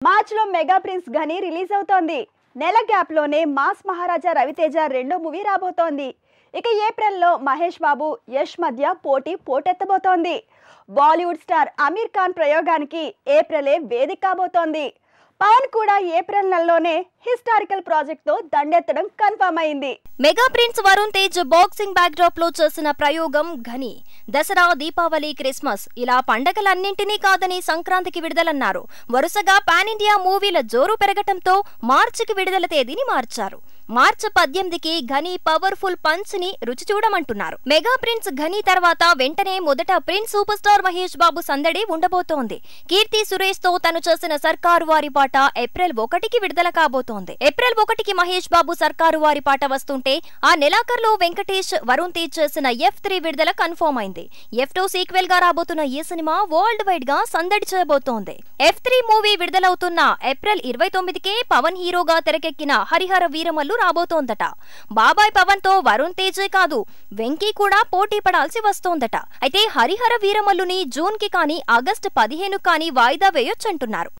March లో mega prince Ghani release అవుతోంది. నెల గ్యాప్ లోనే మాస్ మహారాజా రవితేజ రెండో మూవీ రాబోతోంది. ఇక ఏప్రిల్ లో మహేష్ బాబు యష్ మధ్య పోటెత్తబోతోంది. బాలీవుడ్ స్టార్ అమీర్ ఖాన్ ప్రయోగానికి ఏప్రిలే వేదిక కాబోతోంది. పవన్ కూడా ఏప్రిల్ నెలలోనే హిస్టారికల్ ప్రాజెక్ట్ తో దండెత్తడం కన్ఫర్మ్ అయింది. Mega prince Varun Tej boxing back drop లో చేసిన ప్రయోగం ఘని. దసరా, దీపావళి, క్రిస్మస్ ఇలా పండగలన్నింటినీ కాదని సంక్రాంతికి విడుదలన్నారు. వరుసగా పాన్ ఇండియా మూవీల జోరు పెరగటంతో మార్చికి విడుదల తేదీని మార్చారు. మార్చి 18కి ఘని పవర్ఫుల్ పంచ్ ని రుచి చూడమంటున్నారు. మెగా ప్రిన్స్ ఘని తర్వాత వెంటనే మొదట prince super star Mahesh Babu సందడి ఉండబోతోంది. కీర్తి సురేష్ తో తను చేసిన సర్కారు వారి పాట ఏప్రిల్ 1కి విడుదల కాబోతోంది. ఏప్రిల్ 1కి మహేష్ బాబు సర్కారు వారి పాట వస్తుంటే ఆ నెలాఖరులో వెంకటేష్, వరుణ్ తేజ్ చేసిన F3 విడుదల కన్ఫర్మ్ అయింది. F2 సీక్వెల్ గా రాబోతున్న ఈ సినిమా వరల్డ్ వైడ్ గా సందడి చేయబోతోంది. F3 మూవీ విడుదలవుతున్న ఏప్రిల్ 29కే పవన్ హీరోగా తెరకెక్కిన హరిహర వీరమల్లు రాబోతోందట. బాబాయ్ పవన్ తో వరుణ్ తేజే కాదు, వెంకీ కూడా పోటీ పడాల్సి వస్తోందట. అయితే హరిహర వీరమల్లుని జూన్ కి కానీ ఆగస్టు 15 కానీ వాయిదా వేయొచ్చంటున్నారు.